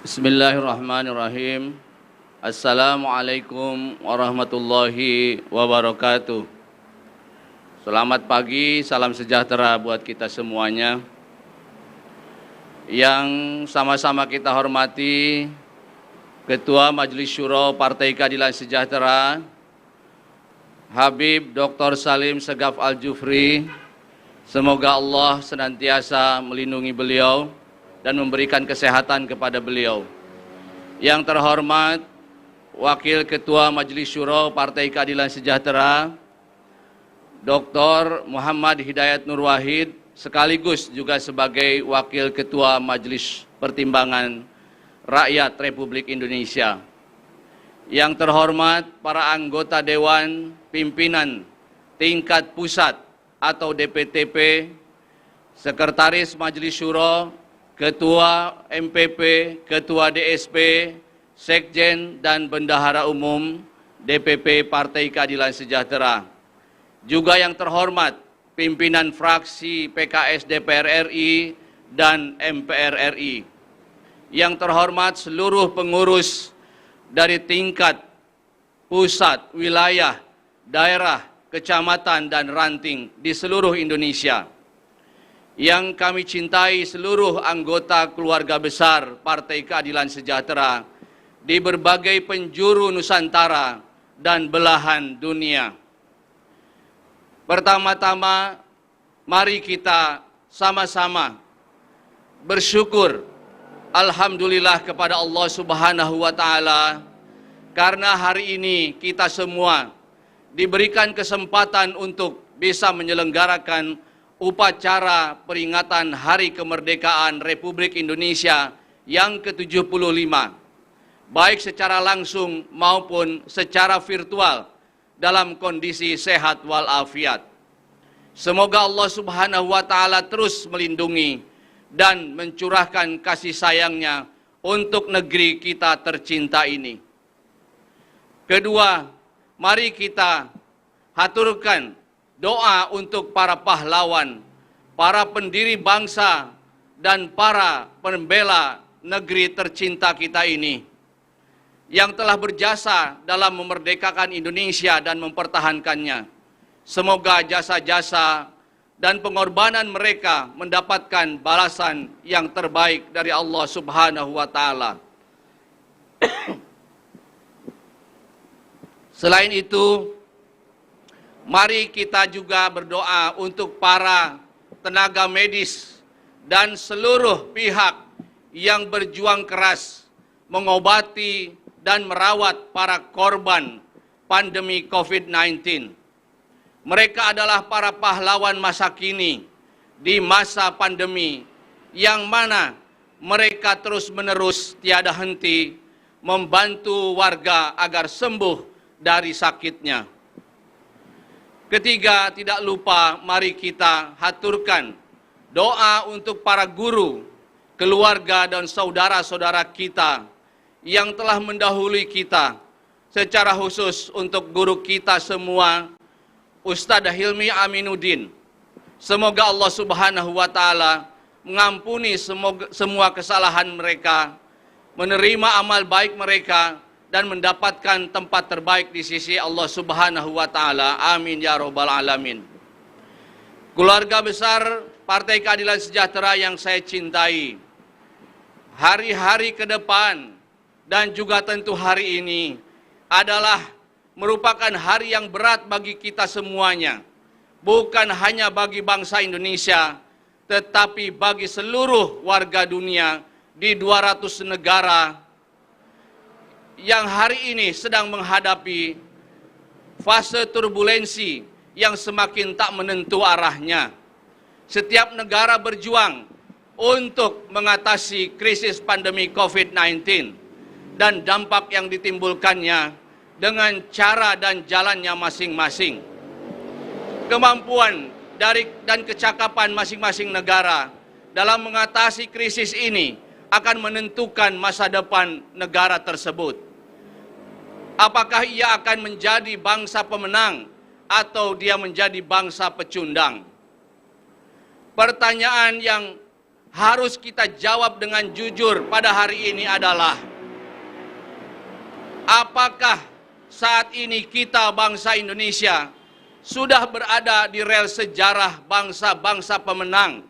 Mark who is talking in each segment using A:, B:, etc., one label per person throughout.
A: Bismillahirrahmanirrahim. Assalamualaikum warahmatullahi wabarakatuh. Selamat pagi, salam sejahtera buat kita semuanya. Yang sama-sama kita hormati Ketua Majelis Syuro Partai Keadilan Sejahtera, Habib Dr. Salim Segaf Al-Jufri. Semoga Allah senantiasa melindungi beliau dan memberikan kesehatan kepada beliau. Yang terhormat Wakil Ketua Majelis Syuro Partai Keadilan Sejahtera, Dr. Muhammad Hidayat Nur Wahid, sekaligus juga sebagai Wakil Ketua Majelis Pertimbangan Rakyat Republik Indonesia. Yang terhormat para anggota Dewan Pimpinan Tingkat Pusat atau DPTP, Sekretaris Majelis Syuro, Ketua MPP, Ketua DSP, Sekjen, dan Bendahara Umum DPP Partai Keadilan Sejahtera. Juga yang terhormat pimpinan fraksi PKS DPR RI dan MPR RI. Yang terhormat seluruh pengurus dari tingkat pusat, wilayah, daerah, kecamatan, dan ranting di seluruh Indonesia. Yang kami cintai seluruh anggota keluarga besar Partai Keadilan Sejahtera di berbagai penjuru Nusantara dan belahan dunia. Pertama-tama, mari kita sama-sama bersyukur, alhamdulillah kepada Allah Subhanahu wa Ta'ala, karena hari ini kita semua diberikan kesempatan untuk bisa menyelenggarakan upacara peringatan Hari Kemerdekaan Republik Indonesia yang ke-75, baik secara langsung maupun secara virtual dalam kondisi sehat walafiat. Semoga Allah Subhanahu wa Ta'ala terus melindungi dan mencurahkan kasih sayangnya untuk negeri kita tercinta ini. Kedua, mari kita haturkan doa untuk para pahlawan, para pendiri bangsa, dan para pembela negeri tercinta kita ini yang telah berjasa dalam memerdekakan Indonesia dan mempertahankannya. Semoga jasa-jasa dan pengorbanan mereka mendapatkan balasan yang terbaik dari Allah Subhanahu wa Ta'ala. Selain itu, mari kita juga berdoa untuk para tenaga medis dan seluruh pihak yang berjuang keras mengobati dan merawat para korban pandemi COVID-19. Mereka adalah para pahlawan masa kini di masa pandemi, yang mana mereka terus-menerus tiada henti membantu warga agar sembuh dari sakitnya. Ketiga, tidak lupa mari kita haturkan doa untuk para guru, keluarga, dan saudara-saudara kita yang telah mendahului kita, secara khusus untuk guru kita semua, Ustadz Hilmi Aminuddin. Semoga Allah Subhanahu wa Ta'ala mengampuni semua kesalahan mereka, menerima amal baik mereka, dan mendapatkan tempat terbaik di sisi Allah Subhanahu wa Ta'ala. Amin ya Rabbal Alamin. Keluarga besar Partai Keadilan Sejahtera yang saya cintai, hari-hari ke depan dan juga tentu hari ini adalah merupakan hari yang berat bagi kita semuanya. Bukan hanya bagi bangsa Indonesia, tetapi bagi seluruh warga dunia di 200 negara yang hari ini sedang menghadapi fase turbulensi yang semakin tak menentu arahnya. Setiap negara berjuang untuk mengatasi krisis pandemi COVID-19 dan dampak yang ditimbulkannya dengan cara dan jalannya masing-masing. Kemampuan dan kecakapan masing-masing negara dalam mengatasi krisis ini akan menentukan masa depan negara tersebut. Apakah ia akan menjadi bangsa pemenang atau dia menjadi bangsa pecundang? Pertanyaan yang harus kita jawab dengan jujur pada hari ini adalah, apakah saat ini kita bangsa Indonesia sudah berada di rel sejarah bangsa-bangsa pemenang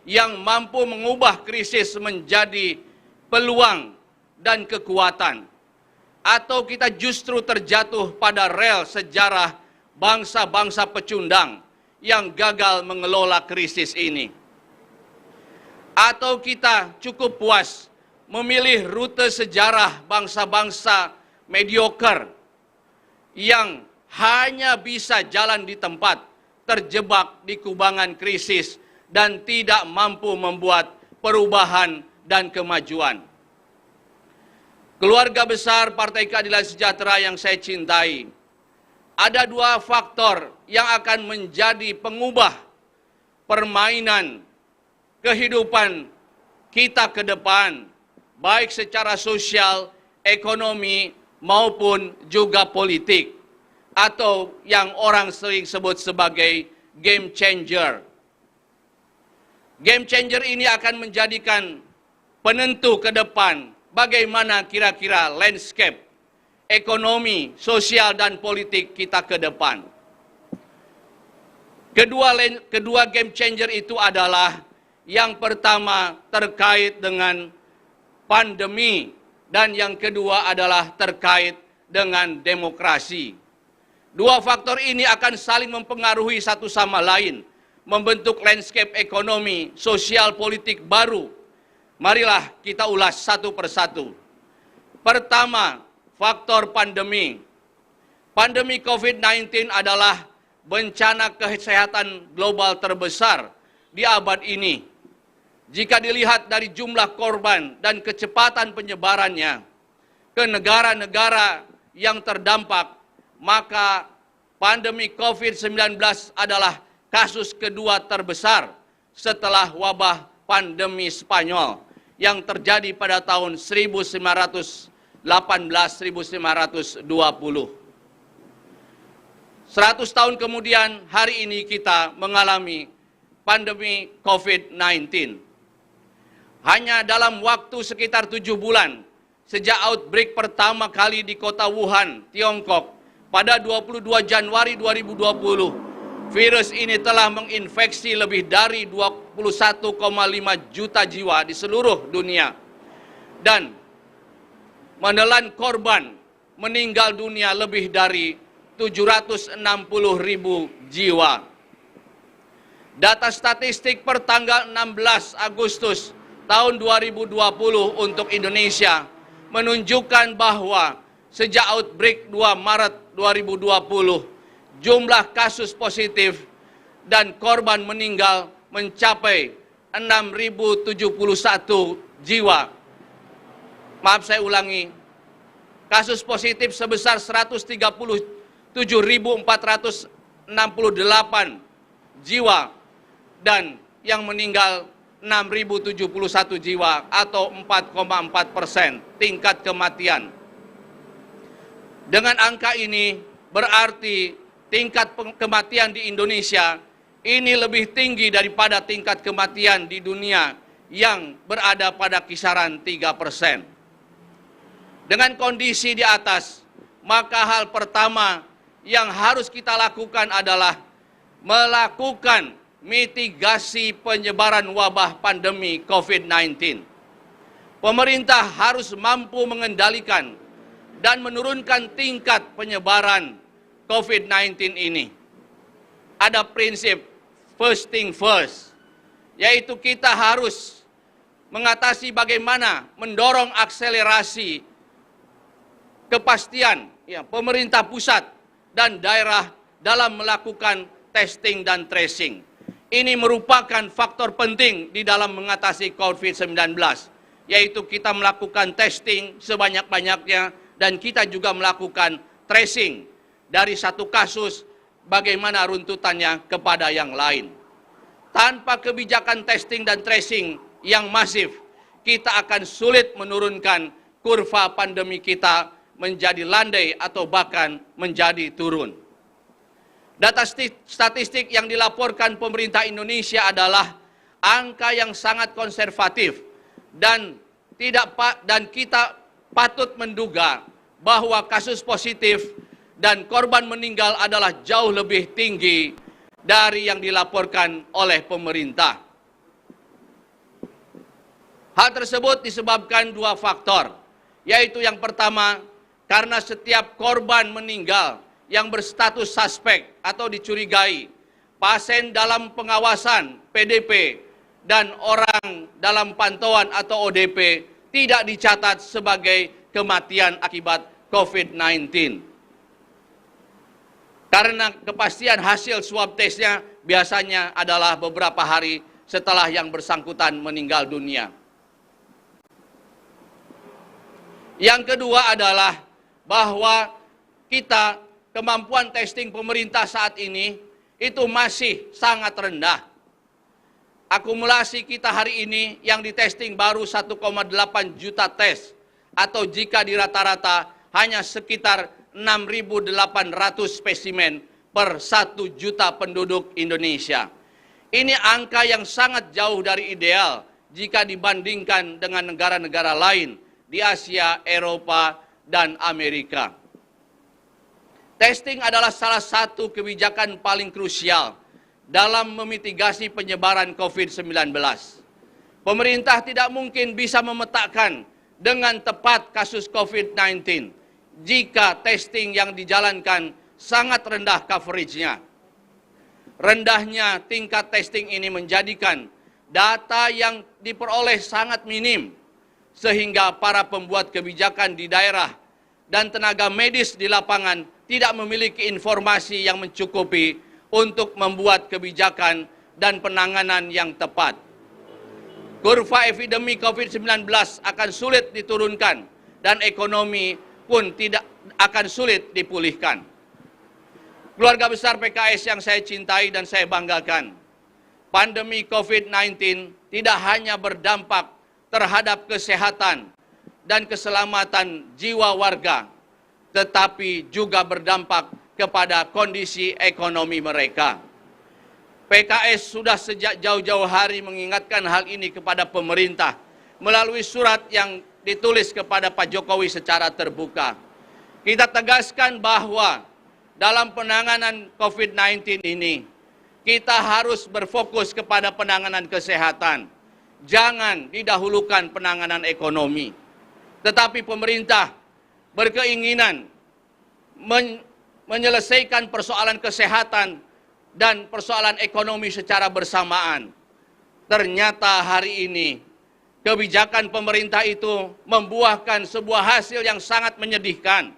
A: yang mampu mengubah krisis menjadi peluang dan kekuatan? Atau kita justru terjatuh pada rel sejarah bangsa-bangsa pecundang yang gagal mengelola krisis ini? Atau kita cukup puas memilih rute sejarah bangsa-bangsa mediocre yang hanya bisa jalan di tempat, terjebak di kubangan krisis, dan tidak mampu membuat perubahan dan kemajuan? Keluarga besar Partai Keadilan Sejahtera yang saya cintai, ada dua faktor yang akan menjadi pengubah permainan kehidupan kita ke depan, baik secara sosial, ekonomi, maupun juga politik, atau yang orang sering sebut sebagai game changer. Game changer ini akan menjadikan penentu ke depan bagaimana kira-kira landscape ekonomi, sosial, dan politik kita ke depan. Kedua game changer itu adalah, yang pertama terkait dengan pandemi, dan yang kedua adalah terkait dengan demokrasi. Dua faktor ini akan saling mempengaruhi satu sama lain, membentuk landscape ekonomi, sosial, politik baru. Marilah kita ulas satu persatu. Pertama, faktor pandemi. Pandemi COVID-19 adalah bencana kesehatan global terbesar di abad ini. Jika dilihat dari jumlah korban dan kecepatan penyebarannya ke negara-negara yang terdampak, maka pandemi COVID-19 adalah kasus kedua terbesar setelah wabah pandemi Spanyol yang terjadi pada tahun 1918-1920. 100 tahun kemudian, hari ini kita mengalami pandemi COVID-19. Hanya dalam waktu sekitar 7 bulan, sejak outbreak pertama kali di kota Wuhan, Tiongkok, pada 22 Januari 2020, virus ini telah menginfeksi lebih dari 21,5 juta jiwa di seluruh dunia dan menelan korban meninggal dunia lebih dari 760.000 jiwa. Data statistik per tanggal 16 Agustus tahun 2020 untuk Indonesia menunjukkan bahwa sejak outbreak 2 Maret 2020, jumlah kasus positif dan korban meninggal mencapai 6.071 jiwa. Maaf, saya ulangi. Kasus positif sebesar 137.468 jiwa dan yang meninggal 6.071 jiwa atau 4,4% tingkat kematian. Dengan angka ini berarti tingkat kematian di Indonesia ini lebih tinggi daripada tingkat kematian di dunia yang berada pada kisaran 3%. Dengan kondisi di atas, maka hal pertama yang harus kita lakukan adalah melakukan mitigasi penyebaran wabah pandemi COVID-19. Pemerintah harus mampu mengendalikan dan menurunkan tingkat penyebaran COVID-19 ini. Ada prinsip first thing first, yaitu kita harus mengatasi bagaimana mendorong akselerasi kepastian pemerintah pusat dan daerah dalam melakukan testing dan tracing. Ini merupakan faktor penting di dalam mengatasi COVID-19, yaitu kita melakukan testing sebanyak-banyaknya dan kita juga melakukan tracing dari satu kasus bagaimana runtutannya kepada yang lain. Tanpa kebijakan testing dan tracing yang masif, kita akan sulit menurunkan kurva pandemi kita menjadi landai atau bahkan menjadi turun. Data statistik yang dilaporkan pemerintah Indonesia adalah angka yang sangat konservatif dan kita patut menduga bahwa kasus positif dan korban meninggal adalah jauh lebih tinggi dari yang dilaporkan oleh pemerintah. Hal tersebut disebabkan dua faktor, yaitu yang pertama, karena setiap korban meninggal yang berstatus suspek atau dicurigai, pasien dalam pengawasan PDP, dan orang dalam pantauan atau ODP tidak dicatat sebagai kematian akibat COVID-19. Karena kepastian hasil swab tesnya biasanya adalah beberapa hari setelah yang bersangkutan meninggal dunia. Yang kedua adalah bahwa kemampuan testing pemerintah saat ini itu masih sangat rendah. Akumulasi kita hari ini yang ditesting baru 1,8 juta tes, atau jika dirata-rata hanya sekitar 6.800 spesimen per 1 juta penduduk Indonesia. Ini angka yang sangat jauh dari ideal jika dibandingkan dengan negara-negara lain di Asia, Eropa, dan Amerika. Testing adalah salah satu kebijakan paling krusial dalam memitigasi penyebaran COVID-19. Pemerintah tidak mungkin bisa memetakan dengan tepat kasus COVID-19 jika testing yang dijalankan sangat rendah coveragenya. Rendahnya tingkat testing ini menjadikan data yang diperoleh sangat minim, sehingga para pembuat kebijakan di daerah dan tenaga medis di lapangan tidak memiliki informasi yang mencukupi untuk membuat kebijakan dan penanganan yang tepat. Kurva epidemi COVID-19 akan sulit diturunkan dan ekonomi pun tidak akan sulit dipulihkan. Keluarga besar PKS yang saya cintai dan saya banggakan, pandemi COVID-19 tidak hanya berdampak terhadap kesehatan dan keselamatan jiwa warga, tetapi juga berdampak kepada kondisi ekonomi mereka. PKS sudah sejak jauh-jauh hari mengingatkan hal ini kepada pemerintah melalui surat yang ditulis kepada Pak Jokowi secara terbuka. Kita tegaskan bahwa dalam penanganan COVID-19 ini, kita harus berfokus kepada penanganan kesehatan. Jangan didahulukan penanganan ekonomi. Tetapi pemerintah berkeinginan menyelesaikan persoalan kesehatan dan persoalan ekonomi secara bersamaan. Ternyata hari ini kebijakan pemerintah itu membuahkan sebuah hasil yang sangat menyedihkan.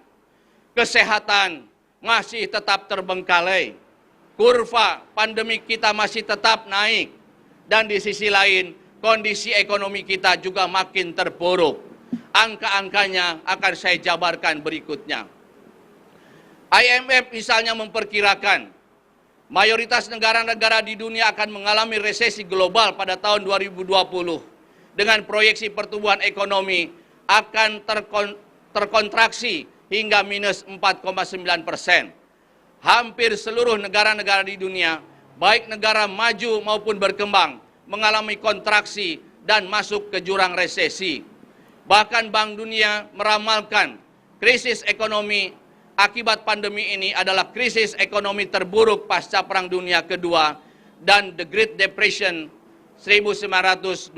A: Kesehatan masih tetap terbengkalai. Kurva pandemi kita masih tetap naik. Dan di sisi lain, kondisi ekonomi kita juga makin terpuruk. Angka-angkanya akan saya jabarkan berikutnya. IMF misalnya memperkirakan mayoritas negara-negara di dunia akan mengalami resesi global pada tahun 2020 dengan proyeksi pertumbuhan ekonomi akan terkontraksi hingga minus 4,9%. Hampir seluruh negara-negara di dunia, baik negara maju maupun berkembang, mengalami kontraksi dan masuk ke jurang resesi. Bahkan Bank Dunia meramalkan krisis ekonomi akibat pandemi ini adalah krisis ekonomi terburuk pasca Perang Dunia Kedua dan The Great Depression 1929.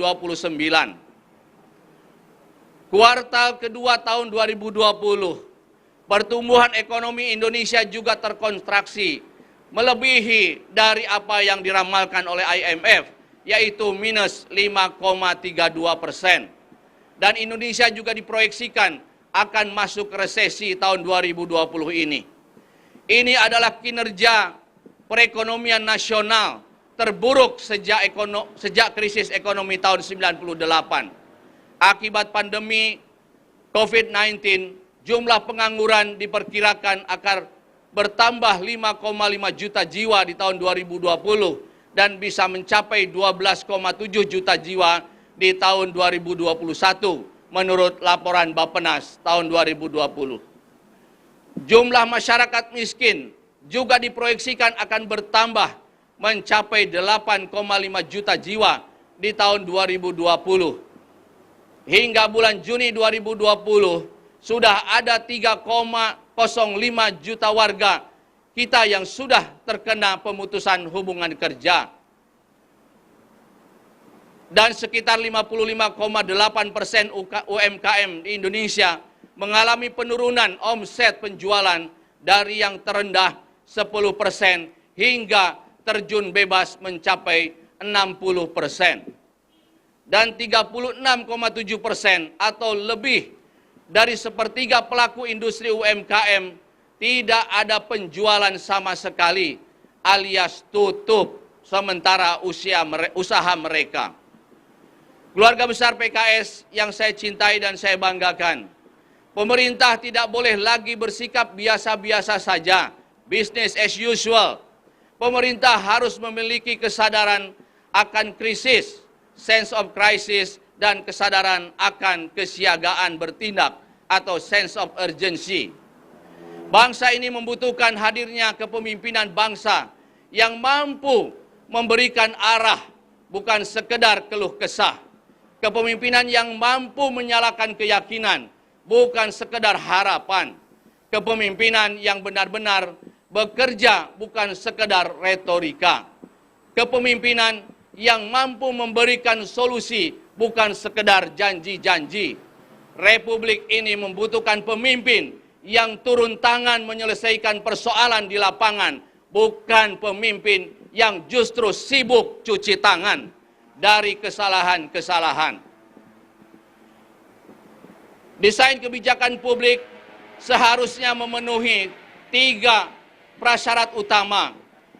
A: Kuartal kedua tahun 2020, pertumbuhan ekonomi Indonesia juga terkontraksi, melebihi dari apa yang diramalkan oleh IMF, yaitu minus 5,32%. Dan Indonesia juga diproyeksikan akan masuk resesi tahun 2020 ini. Ini adalah kinerja perekonomian nasional terburuk sejak krisis ekonomi tahun 98. Akibat pandemi COVID-19, jumlah pengangguran diperkirakan akan bertambah 5,5 juta jiwa di tahun 2020 dan bisa mencapai 12,7 juta jiwa di tahun 2021 menurut laporan Bappenas tahun 2020. Jumlah masyarakat miskin juga diproyeksikan akan bertambah mencapai 8,5 juta jiwa di tahun 2020. Hingga bulan Juni 2020, sudah ada 3,05 juta warga kita yang sudah terkena pemutusan hubungan kerja. Dan sekitar 55,8% UMKM di Indonesia mengalami penurunan omset penjualan dari yang terendah 10% hingga terjun bebas mencapai 60%. Dan 36,7% atau lebih dari sepertiga pelaku industri UMKM tidak ada penjualan sama sekali alias tutup sementara usaha mereka. Keluarga besar PKS yang saya cintai dan saya banggakan, pemerintah tidak boleh lagi bersikap biasa-biasa saja, business as usual. Pemerintah harus memiliki kesadaran akan krisis, sense of crisis, dan kesadaran akan kesiagaan bertindak atau sense of urgency. Bangsa ini membutuhkan hadirnya kepemimpinan bangsa yang mampu memberikan arah, bukan sekedar keluh kesah. Kepemimpinan yang mampu menyalakan keyakinan, bukan sekedar harapan. Kepemimpinan yang benar-benar bekerja, bukan sekedar retorika. Kepemimpinan yang mampu memberikan solusi, bukan sekedar janji-janji. Republik ini membutuhkan pemimpin yang turun tangan menyelesaikan persoalan di lapangan, bukan pemimpin yang justru sibuk cuci tangan dari kesalahan-kesalahan. Desain kebijakan publik seharusnya memenuhi 3 prasyarat utama,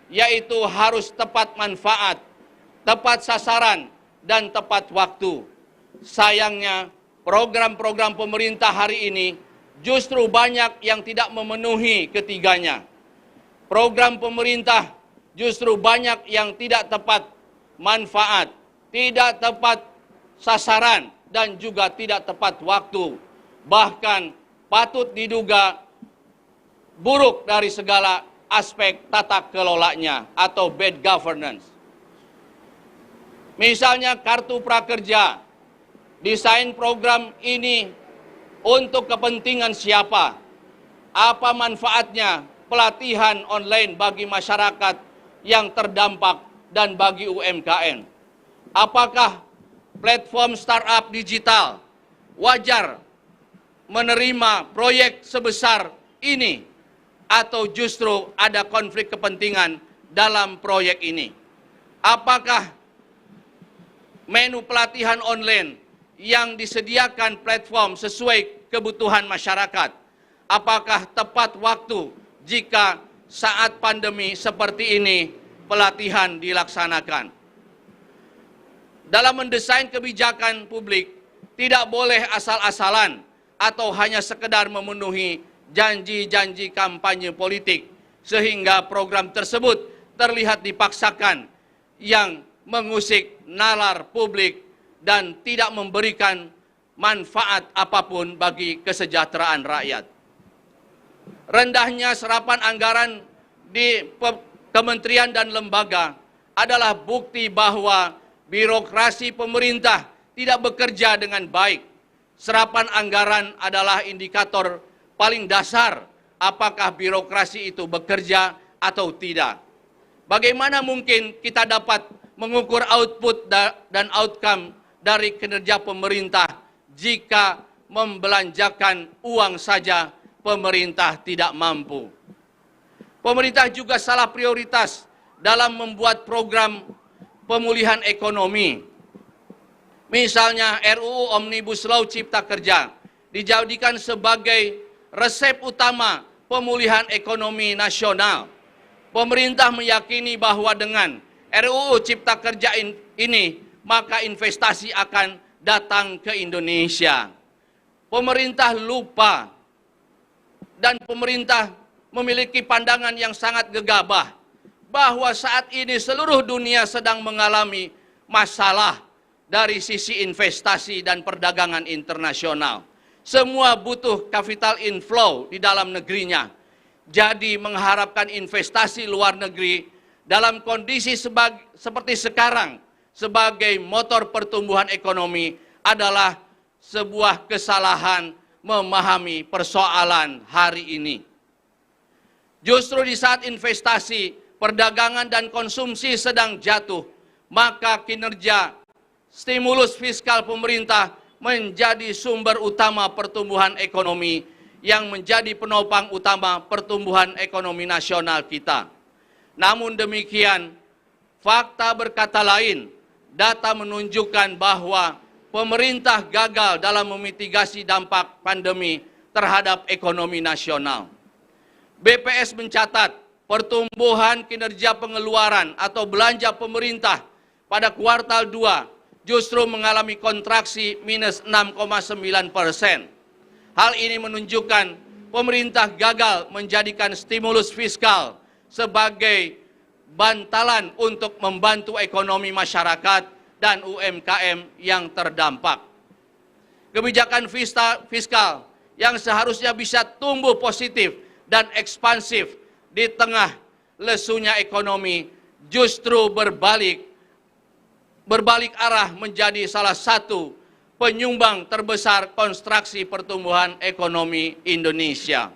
A: yaitu harus tepat manfaat, tepat sasaran, dan tepat waktu. Sayangnya, program-program pemerintah hari ini justru banyak yang tidak memenuhi ketiganya. Program pemerintah justru banyak yang tidak tepat manfaat, tidak tepat sasaran, dan juga tidak tepat waktu. Bahkan patut diduga buruk dari segala aspek tata kelolanya atau bad governance. Misalnya kartu prakerja, desain program ini untuk kepentingan siapa? Apa manfaatnya pelatihan online bagi masyarakat yang terdampak dan bagi UMKM? Apakah platform startup digital wajar menerima proyek sebesar ini atau justru ada konflik kepentingan dalam proyek ini? Apakah menu pelatihan online yang disediakan platform sesuai kebutuhan masyarakat? Apakah tepat waktu jika saat pandemi seperti ini pelatihan dilaksanakan? Dalam mendesain kebijakan publik, tidak boleh asal-asalan atau hanya sekedar memenuhi janji-janji kampanye politik, sehingga program tersebut terlihat dipaksakan yang mengusik nalar publik dan tidak memberikan manfaat apapun bagi kesejahteraan rakyat. Rendahnya serapan anggaran di kementerian dan lembaga adalah bukti bahwa birokrasi pemerintah tidak bekerja dengan baik. Serapan anggaran adalah indikator paling dasar apakah birokrasi itu bekerja atau tidak. Bagaimana mungkin kita dapat mengukur output dan outcome dari kinerja pemerintah jika membelanjakan uang saja pemerintah tidak mampu? Pemerintah juga salah prioritas dalam membuat program pemulihan ekonomi. Misalnya RUU Omnibus Law Cipta Kerja dijadikan sebagai resep utama pemulihan ekonomi nasional. Pemerintah meyakini bahwa dengan RUU Cipta Kerja ini, maka investasi akan datang ke Indonesia. Pemerintah lupa dan pemerintah memiliki pandangan yang sangat gegabah bahwa saat ini seluruh dunia sedang mengalami masalah dari sisi investasi dan perdagangan internasional. Semua butuh capital inflow di dalam negerinya. Jadi mengharapkan investasi luar negeri dalam kondisi seperti sekarang sebagai motor pertumbuhan ekonomi adalah sebuah kesalahan memahami persoalan hari ini. Justru di saat investasi, perdagangan dan konsumsi sedang jatuh, maka kinerja stimulus fiskal pemerintah menjadi sumber utama pertumbuhan ekonomi yang menjadi penopang utama pertumbuhan ekonomi nasional kita. Namun demikian, fakta berkata lain, data menunjukkan bahwa pemerintah gagal dalam memitigasi dampak pandemi terhadap ekonomi nasional. BPS mencatat pertumbuhan kinerja pengeluaran atau belanja pemerintah pada kuartal 2 justru mengalami kontraksi minus 6,9%. Hal ini menunjukkan pemerintah gagal menjadikan stimulus fiskal sebagai bantalan untuk membantu ekonomi masyarakat dan UMKM yang terdampak. Kebijakan fiskal yang seharusnya bisa tumbuh positif dan ekspansif di tengah lesunya ekonomi justru berbalik arah menjadi salah satu penyumbang terbesar kontraksi pertumbuhan ekonomi Indonesia.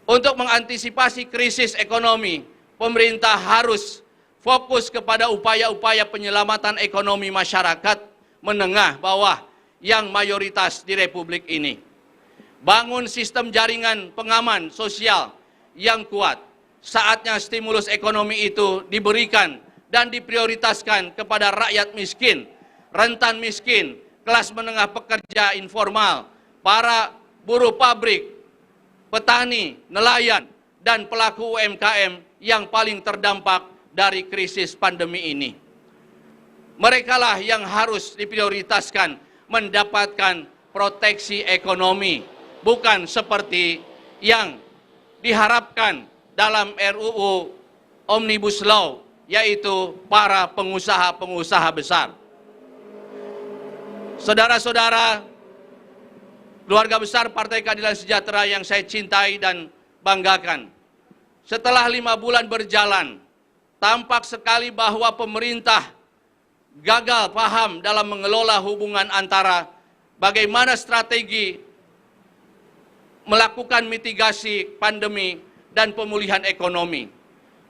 A: Untuk mengantisipasi krisis ekonomi, pemerintah harus fokus kepada upaya-upaya penyelamatan ekonomi masyarakat menengah bawah yang mayoritas di Republik ini. Bangun sistem jaringan pengaman sosial yang kuat. Saatnya stimulus ekonomi itu diberikan dan diprioritaskan kepada rakyat miskin, rentan miskin, kelas menengah pekerja informal, para buruh pabrik, petani, nelayan, dan pelaku UMKM yang paling terdampak dari krisis pandemi ini. Merekalah yang harus diprioritaskan mendapatkan proteksi ekonomi, bukan seperti yang diharapkan dalam RUU Omnibus Law, yaitu para pengusaha-pengusaha besar. Saudara-saudara, keluarga besar Partai Keadilan Sejahtera yang saya cintai dan banggakan, setelah 5 bulan berjalan, tampak sekali bahwa pemerintah gagal paham dalam mengelola hubungan antara bagaimana strategi melakukan mitigasi pandemi dan pemulihan ekonomi.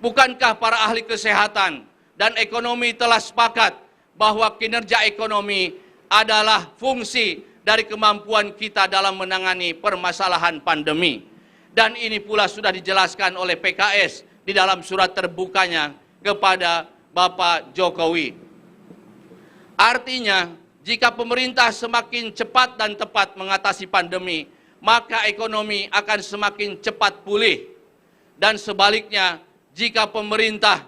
A: Bukankah para ahli kesehatan dan ekonomi telah sepakat bahwa kinerja ekonomi adalah fungsi dari kemampuan kita dalam menangani permasalahan pandemi. Dan ini pula sudah dijelaskan oleh PKS di dalam surat terbukanya kepada Bapak Jokowi. Artinya, jika pemerintah semakin cepat dan tepat mengatasi pandemi, maka ekonomi akan semakin cepat pulih. Dan sebaliknya, jika pemerintah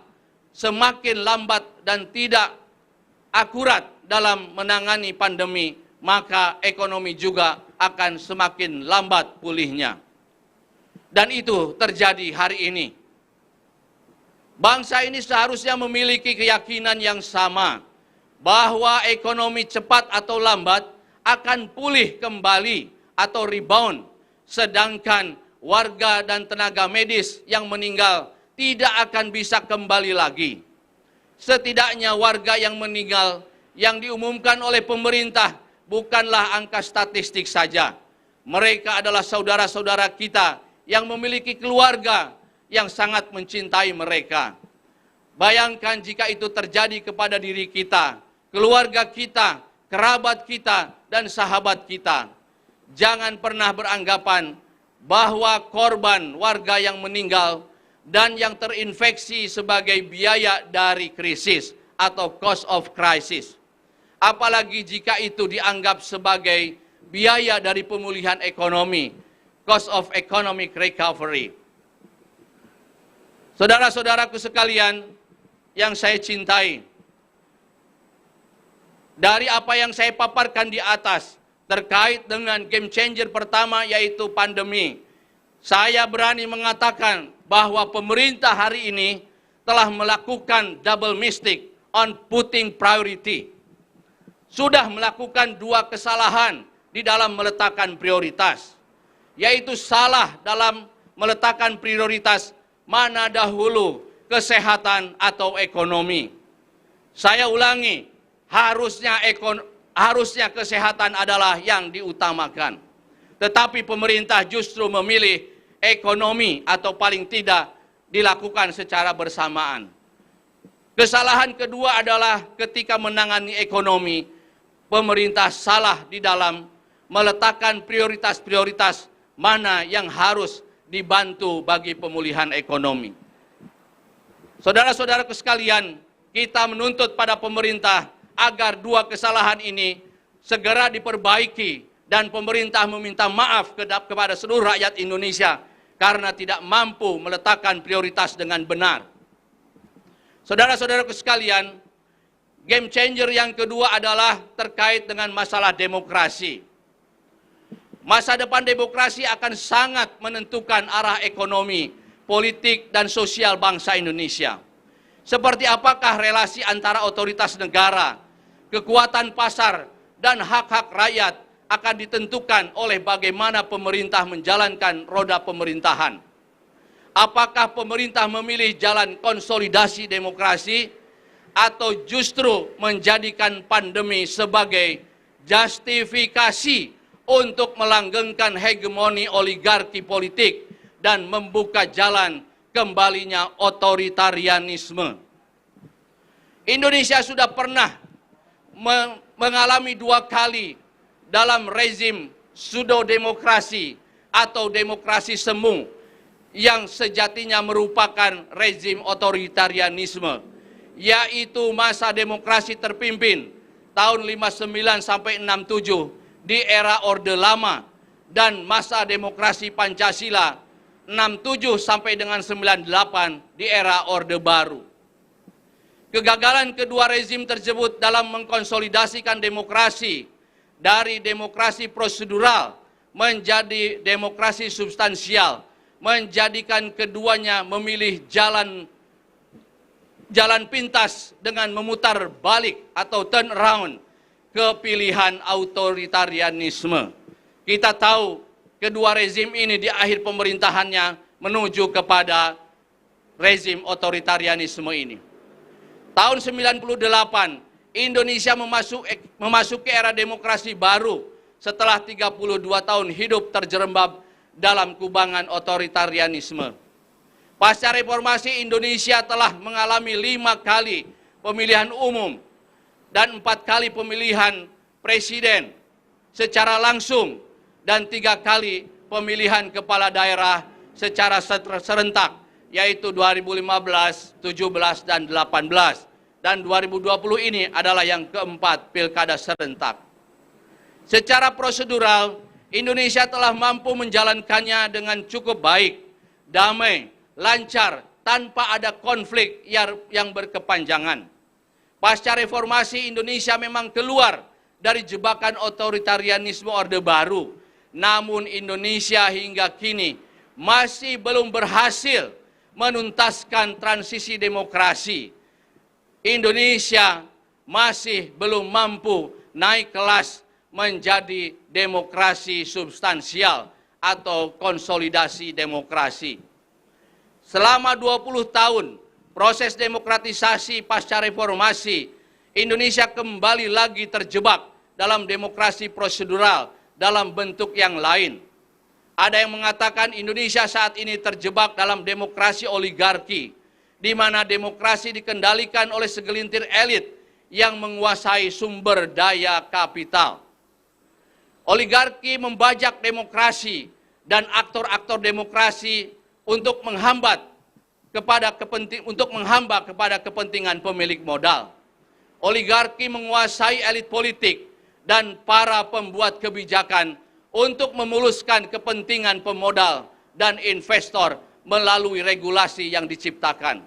A: semakin lambat dan tidak akurat dalam menangani pandemi, maka ekonomi juga akan semakin lambat pulihnya. Dan itu terjadi hari ini. Bangsa ini seharusnya memiliki keyakinan yang sama bahwa ekonomi cepat atau lambat akan pulih kembali atau rebound, sedangkan warga dan tenaga medis yang meninggal tidak akan bisa kembali lagi. Setidaknya warga yang meninggal yang diumumkan oleh pemerintah bukanlah angka statistik saja. Mereka adalah saudara-saudara kita yang memiliki keluarga yang sangat mencintai mereka. Bayangkan jika itu terjadi kepada diri kita, keluarga kita, kerabat kita, dan sahabat kita. Jangan pernah beranggapan bahwa korban warga yang meninggal dan yang terinfeksi sebagai biaya dari krisis atau cost of crisis. Apalagi jika itu dianggap sebagai biaya dari pemulihan ekonomi, cost of economic recovery. Saudara-saudaraku sekalian yang saya cintai, dari apa yang saya paparkan di atas terkait dengan game changer pertama yaitu pandemi, saya berani mengatakan bahwa pemerintah hari ini telah melakukan double mistake on putting priority. Sudah melakukan 2 kesalahan di dalam meletakkan prioritas, yaitu salah dalam meletakkan prioritas mana dahulu, kesehatan atau ekonomi. Saya ulangi, harusnya kesehatan adalah yang diutamakan. Tetapi pemerintah justru memilih ekonomi atau paling tidak dilakukan secara bersamaan. Kesalahan kedua adalah ketika menangani ekonomi, pemerintah salah di dalam meletakkan prioritas-prioritas mana yang harus dibantu bagi pemulihan ekonomi. Saudara-saudaraku sekalian, kita menuntut pada pemerintah agar dua kesalahan ini segera diperbaiki dan pemerintah meminta maaf kepada seluruh rakyat Indonesia karena tidak mampu meletakkan prioritas dengan benar. Saudara-saudaraku sekalian, game changer yang kedua adalah terkait dengan masalah demokrasi. Masa depan demokrasi akan sangat menentukan arah ekonomi, politik, dan sosial bangsa Indonesia. Seperti apakah relasi antara otoritas negara, kekuatan pasar, dan hak-hak rakyat akan ditentukan oleh bagaimana pemerintah menjalankan roda pemerintahan. Apakah pemerintah memilih jalan konsolidasi demokrasi atau justru menjadikan pandemi sebagai justifikasi untuk melanggengkan hegemoni oligarki politik dan membuka jalan kembalinya otoritarianisme. Indonesia sudah pernah mengalami 2 kali dalam rezim pseudo-demokrasi atau demokrasi semu yang sejatinya merupakan rezim otoritarianisme, yaitu masa demokrasi terpimpin tahun 59 sampai 67 di era Orde Lama dan masa demokrasi Pancasila 67 sampai dengan 98 di era Orde Baru. Kegagalan kedua rezim tersebut dalam mengkonsolidasikan demokrasi dari demokrasi prosedural menjadi demokrasi substansial, menjadikan keduanya memilih jalan pintas dengan memutar balik atau turn around ke pilihan otoritarianisme. Kita tahu kedua rezim ini di akhir pemerintahannya menuju kepada rezim otoritarianisme ini. Tahun 98, Indonesia memasuki era demokrasi baru setelah 32 tahun hidup terjerembab dalam kubangan otoritarianisme. Pasca reformasi, Indonesia telah mengalami 5 kali pemilihan umum dan 4 kali pemilihan presiden secara langsung dan 3 kali pemilihan kepala daerah secara serentak, yaitu 2015, 17, dan 18. Dan 2020 ini adalah yang keempat pilkada serentak. Secara prosedural, Indonesia telah mampu menjalankannya dengan cukup baik, damai, lancar, tanpa ada konflik yang berkepanjangan. Pasca reformasi, Indonesia memang keluar dari jebakan otoritarianisme Orde Baru. Namun Indonesia hingga kini masih belum berhasil menuntaskan transisi demokrasi. Indonesia masih belum mampu naik kelas menjadi demokrasi substansial atau konsolidasi demokrasi. Selama 20 tahun proses demokratisasi pasca reformasi, Indonesia kembali lagi terjebak dalam demokrasi prosedural dalam bentuk yang lain. Ada yang mengatakan Indonesia saat ini terjebak dalam demokrasi oligarki, di mana demokrasi dikendalikan oleh segelintir elit yang menguasai sumber daya kapital. Oligarki membajak demokrasi dan aktor-aktor demokrasi untuk menghambat kepada kepentingan pemilik modal. Oligarki menguasai elit politik dan para pembuat kebijakan untuk memuluskan kepentingan pemodal dan investor melalui regulasi yang diciptakan.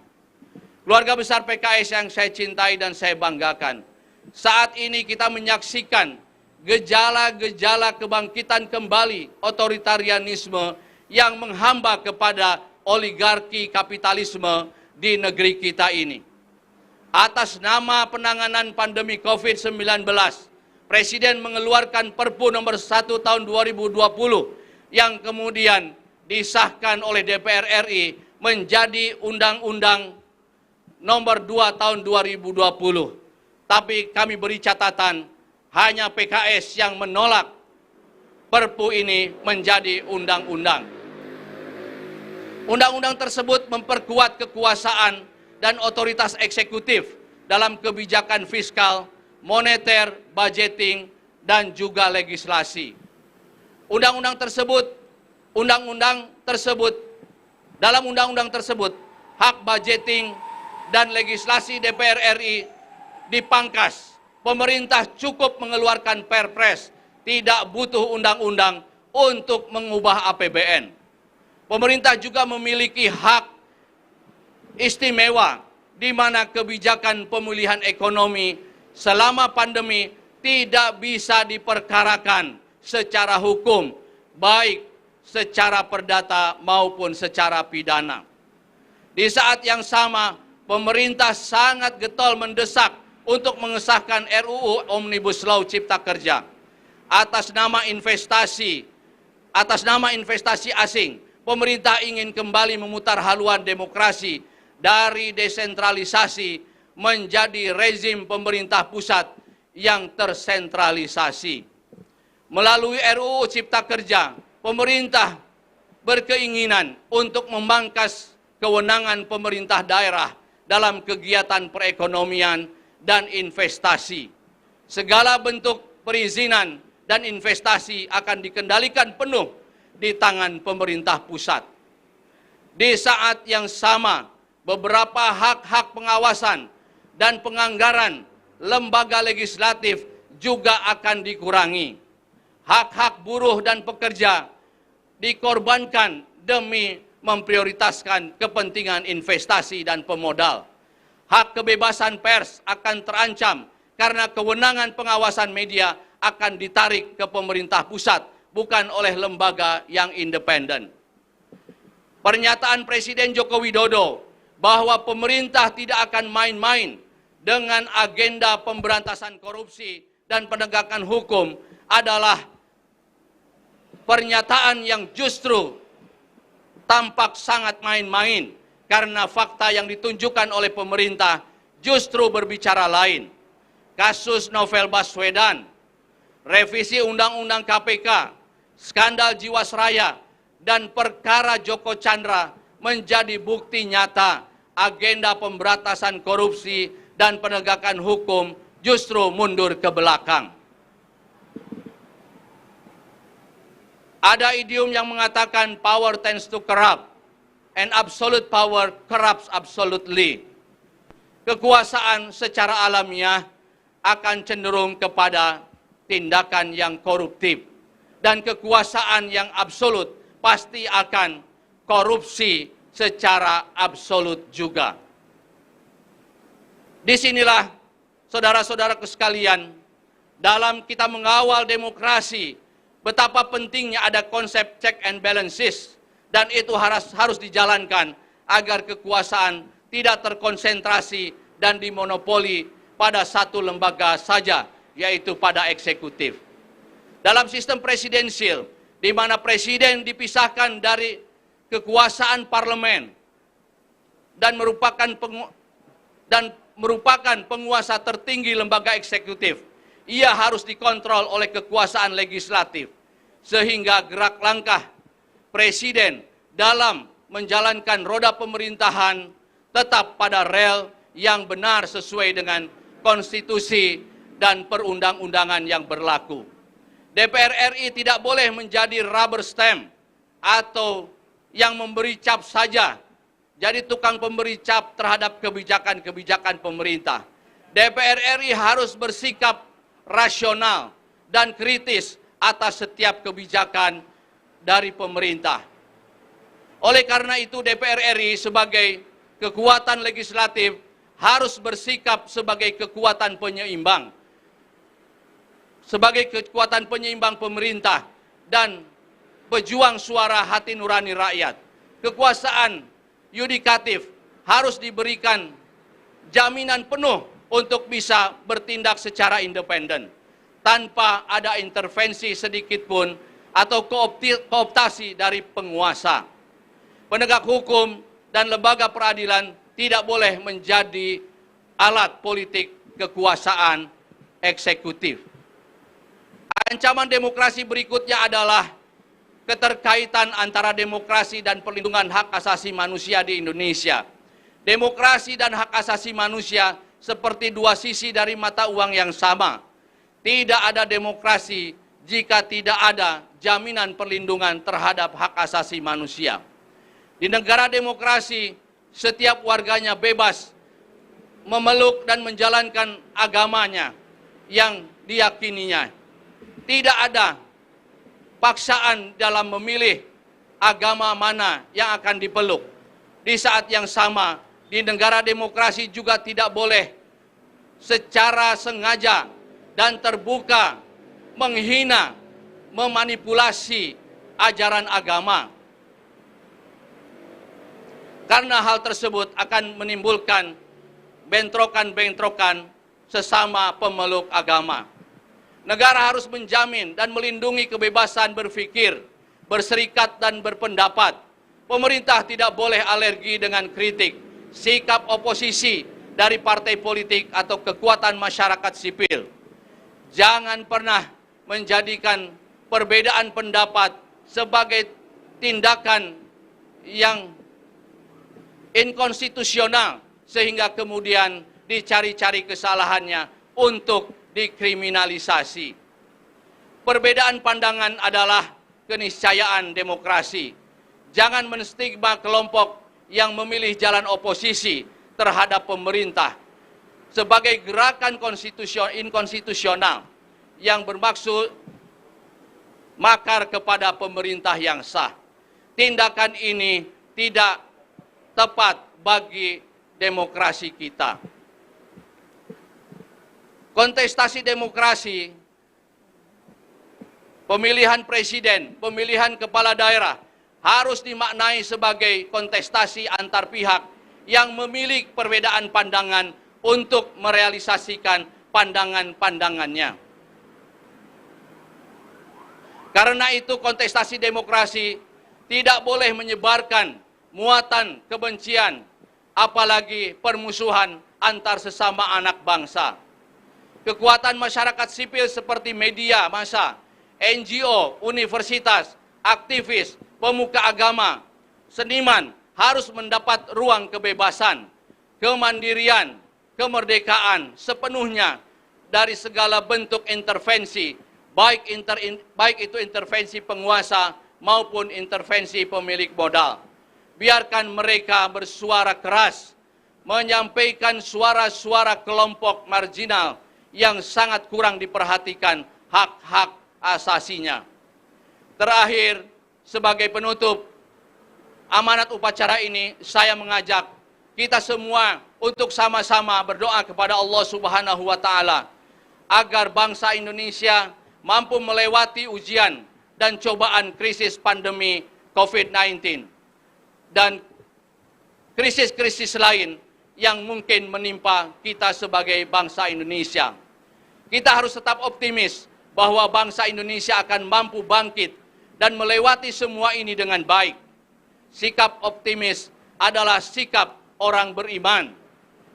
A: Keluarga besar PKS yang saya cintai dan saya banggakan, saat ini kita menyaksikan gejala-gejala kebangkitan kembali otoritarianisme yang menghamba kepada oligarki kapitalisme di negeri kita ini. Atas nama penanganan pandemi COVID-19, Presiden mengeluarkan Perpu nomor 1 tahun 2020 yang kemudian disahkan oleh DPR RI menjadi Undang-Undang nomor 2 tahun 2020. Tapi kami beri catatan, hanya PKS yang menolak Perpu ini menjadi undang-undang. Undang-undang tersebut memperkuat kekuasaan dan otoritas eksekutif dalam kebijakan fiskal, moneter, budgeting, dan juga legislasi. Dalam undang-undang tersebut, hak budgeting dan legislasi DPR RI dipangkas. Pemerintah cukup mengeluarkan Perpres, tidak butuh undang-undang untuk mengubah APBN. Pemerintah juga memiliki hak istimewa di mana kebijakan pemulihan ekonomi selama pandemi tidak bisa diperkarakan secara hukum, baik secara perdata maupun secara pidana. Di saat yang sama, pemerintah sangat getol mendesak untuk mengesahkan RUU Omnibus Law Cipta Kerja. Atas nama investasi asing, pemerintah ingin kembali memutar haluan demokrasi dari desentralisasi menjadi rezim pemerintah pusat yang tersentralisasi. Melalui RUU Cipta Kerja, pemerintah berkeinginan untuk memangkas kewenangan pemerintah daerah dalam kegiatan perekonomian dan investasi. Segala bentuk perizinan dan investasi akan dikendalikan penuh di tangan pemerintah pusat. Di saat yang sama, beberapa hak-hak pengawasan dan penganggaran lembaga legislatif juga akan dikurangi. Hak-hak buruh dan pekerja dikorbankan demi memprioritaskan kepentingan investasi dan pemodal. Hak kebebasan pers akan terancam karena kewenangan pengawasan media akan ditarik ke pemerintah pusat, bukan oleh lembaga yang independen. Pernyataan Presiden Joko Widodo bahwa pemerintah tidak akan main-main dengan agenda pemberantasan korupsi dan penegakan hukum adalah pernyataan yang justru tampak sangat main-main, karena fakta yang ditunjukkan oleh pemerintah justru berbicara lain. Kasus Novel Baswedan, revisi Undang-Undang KPK, skandal Jiwasraya, dan perkara Joko Chandra menjadi bukti nyata agenda pemberantasan korupsi dan penegakan hukum justru mundur ke belakang. Ada idiom yang mengatakan power tends to corrupt, and absolute power corrupts absolutely. Kekuasaan secara alamiah akan cenderung kepada tindakan yang koruptif, dan kekuasaan yang absolut pasti akan korupsi secara absolut juga. Disinilah, saudara-saudaraku sekalian, dalam kita mengawal demokrasi, betapa pentingnya ada konsep check and balances, dan itu harus dijalankan agar kekuasaan tidak terkonsentrasi dan dimonopoli pada satu lembaga saja, yaitu pada eksekutif. Dalam sistem presidensial, di mana presiden dipisahkan dari kekuasaan parlemen dan merupakan penguasa tertinggi lembaga eksekutif, ia harus dikontrol oleh kekuasaan legislatif, sehingga gerak langkah presiden dalam menjalankan roda pemerintahan tetap pada rel yang benar sesuai dengan konstitusi dan perundang-undangan yang berlaku. DPR RI tidak boleh menjadi rubber stamp atau yang memberi cap saja, jadi tukang pemberi cap terhadap kebijakan-kebijakan pemerintah. DPR RI harus bersikap rasional dan kritis atas setiap kebijakan dari pemerintah. Oleh karena itu, DPR RI sebagai kekuatan legislatif harus bersikap sebagai kekuatan penyeimbang, sebagai kekuatan penyeimbang pemerintah dan pejuang suara hati nurani rakyat. Kekuasaan yudikatif harus diberikan jaminan penuh untuk bisa bertindak secara independen, tanpa ada intervensi sedikit pun atau kooptasi dari penguasa. Penegak hukum dan lembaga peradilan tidak boleh menjadi alat politik kekuasaan eksekutif. Ancaman demokrasi berikutnya adalah keterkaitan antara demokrasi dan perlindungan hak asasi manusia di Indonesia. Demokrasi dan hak asasi manusia seperti dua sisi dari mata uang yang sama. Tidak ada demokrasi jika tidak ada jaminan perlindungan terhadap hak asasi manusia. Di negara demokrasi, setiap warganya bebas memeluk dan menjalankan agamanya yang diyakininya. Tidak ada paksaan dalam memilih agama mana yang akan dipeluk. Di saat yang sama, di negara demokrasi juga tidak boleh secara sengaja dan terbuka menghina, memanipulasi ajaran agama. Karena hal tersebut akan menimbulkan bentrokan-bentrokan sesama pemeluk agama. Negara harus menjamin dan melindungi kebebasan berpikir, berserikat dan berpendapat. Pemerintah tidak boleh alergi dengan kritik, sikap oposisi dari partai politik atau kekuatan masyarakat sipil. Jangan pernah menjadikan perbedaan pendapat sebagai tindakan yang inkonstitusional sehingga kemudian dicari-cari kesalahannya untuk dikriminalisasi. Perbedaan pandangan adalah keniscayaan demokrasi. Jangan menstigma kelompok yang memilih jalan oposisi terhadap pemerintah sebagai gerakan inkonstitusional yang bermaksud makar kepada pemerintah yang sah. Tindakan ini tidak tepat bagi demokrasi kita. Kontestasi demokrasi, pemilihan presiden, pemilihan kepala daerah harus dimaknai sebagai kontestasi antar pihak yang memiliki perbedaan pandangan untuk merealisasikan pandangan-pandangannya. Karena itu kontestasi demokrasi tidak boleh menyebarkan muatan kebencian, apalagi permusuhan antar sesama anak bangsa. Kekuatan masyarakat sipil seperti media massa, NGO, universitas, aktivis, pemuka agama, seniman harus mendapat ruang kebebasan, kemandirian, kemerdekaan sepenuhnya dari segala bentuk intervensi, baik itu intervensi penguasa maupun intervensi pemilik modal. Biarkan mereka bersuara keras, menyampaikan suara-suara kelompok marginal yang sangat kurang diperhatikan hak-hak asasinya. Terakhir, sebagai penutup amanat upacara ini, saya mengajak kita semua untuk sama-sama berdoa kepada Allah Subhanahu wa Ta'ala agar bangsa Indonesia mampu melewati ujian dan cobaan krisis pandemi COVID-19 dan krisis-krisis lain yang mungkin menimpa kita sebagai bangsa Indonesia. Kita harus tetap optimis bahwa bangsa Indonesia akan mampu bangkit dan melewati semua ini dengan baik. Sikap optimis adalah sikap orang beriman,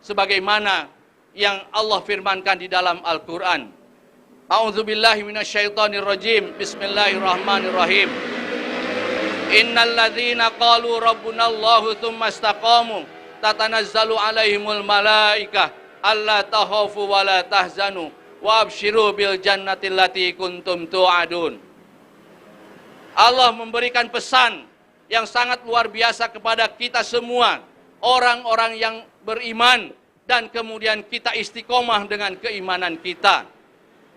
A: sebagaimana yang Allah firmankan di dalam Al-Quran. A'udzubillahi minasyaitonirrajim. Bismillahirrahmanirrahim. Innal ladzina qalu rabbunallahu tsumma istaqamu tatanazzalu alaihimul malaikah alla takhafu wa la tahzanu wa absyiru bil jannati allati kuntum tu'adun. Allah memberikan pesan yang sangat luar biasa kepada kita semua, orang-orang yang beriman, dan kemudian kita istiqomah dengan keimanan kita.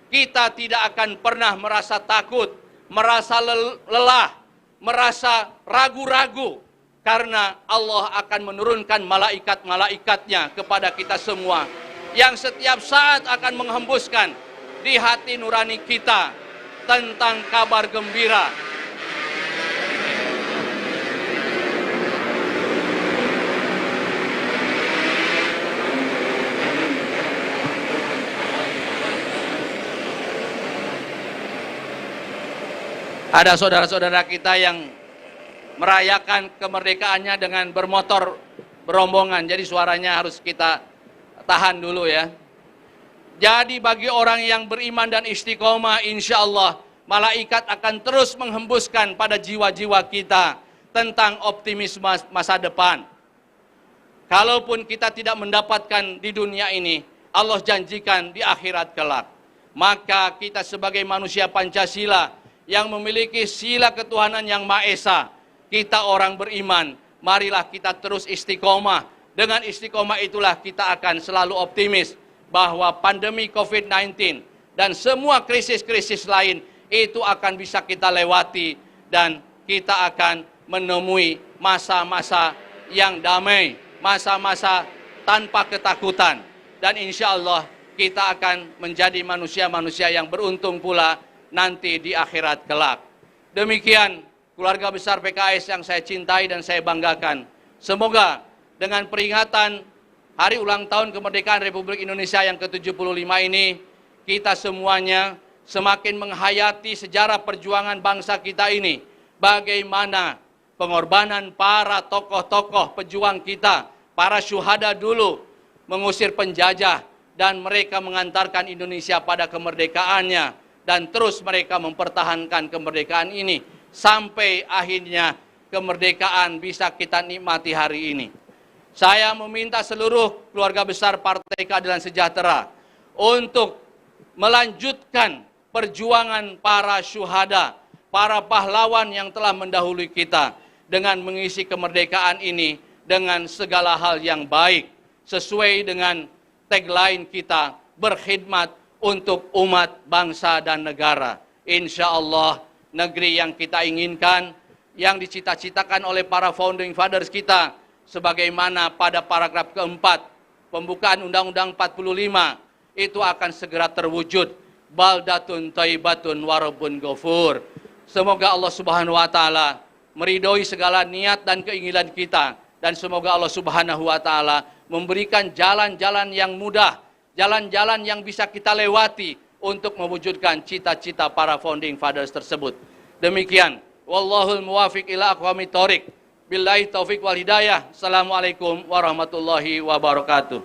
A: Kita tidak akan pernah merasa takut, merasa lelah, merasa ragu-ragu, karena Allah akan menurunkan malaikat-malaikatnya kepada kita semua, yang setiap saat akan menghembuskan di hati nurani kita tentang kabar gembira. Ada saudara-saudara kita yang merayakan kemerdekaannya dengan bermotor berombongan, jadi suaranya harus kita tahan dulu ya. Jadi bagi orang yang beriman dan istiqomah, insya Allah malaikat akan terus menghembuskan pada jiwa-jiwa kita tentang optimisme masa depan. Kalaupun kita tidak mendapatkan di dunia ini, Allah janjikan di akhirat kelak. Maka kita sebagai manusia Pancasila yang memiliki sila ketuhanan yang Maha Esa, kita orang beriman, marilah kita terus istiqomah. Dengan istiqomah itulah kita akan selalu optimis bahwa pandemi COVID-19 dan semua krisis-krisis lain itu akan bisa kita lewati dan kita akan menemui masa-masa yang damai, masa-masa tanpa ketakutan, dan insya Allah kita akan menjadi manusia-manusia yang beruntung pula nanti di akhirat kelak. Demikian keluarga besar PKS yang saya cintai dan saya banggakan. Semoga dengan peringatan Hari Ulang Tahun Kemerdekaan Republik Indonesia yang ke-75 ini, kita semuanya semakin menghayati sejarah perjuangan bangsa kita ini. Bagaimana pengorbanan para tokoh-tokoh pejuang kita, para syuhada dulu mengusir penjajah dan mereka mengantarkan Indonesia pada kemerdekaannya, dan terus mereka mempertahankan kemerdekaan ini sampai akhirnya kemerdekaan bisa kita nikmati hari ini. Saya meminta seluruh keluarga besar Partai Keadilan Sejahtera untuk melanjutkan perjuangan para syuhada, para pahlawan yang telah mendahului kita dengan mengisi kemerdekaan ini dengan segala hal yang baik, sesuai dengan tagline kita, berkhidmat untuk umat, bangsa, dan negara. Insya Allah negeri yang kita inginkan, yang dicita-citakan oleh para founding fathers kita, sebagaimana pada paragraf keempat pembukaan Undang-Undang 45, itu akan segera terwujud. Baldatun thayyibatun warabun ghafur. Semoga Allah Subhanahu wa taala meridhoi segala niat dan keinginan kita, dan semoga Allah Subhanahu wa taala memberikan jalan-jalan yang mudah, jalan-jalan yang bisa kita lewati untuk mewujudkan cita-cita para founding fathers tersebut. Demikian, wallahul muwafiq ila aqwamit thoriq. Billahi taufik wal hidayah. Assalamualaikum warahmatullahi wabarakatuh.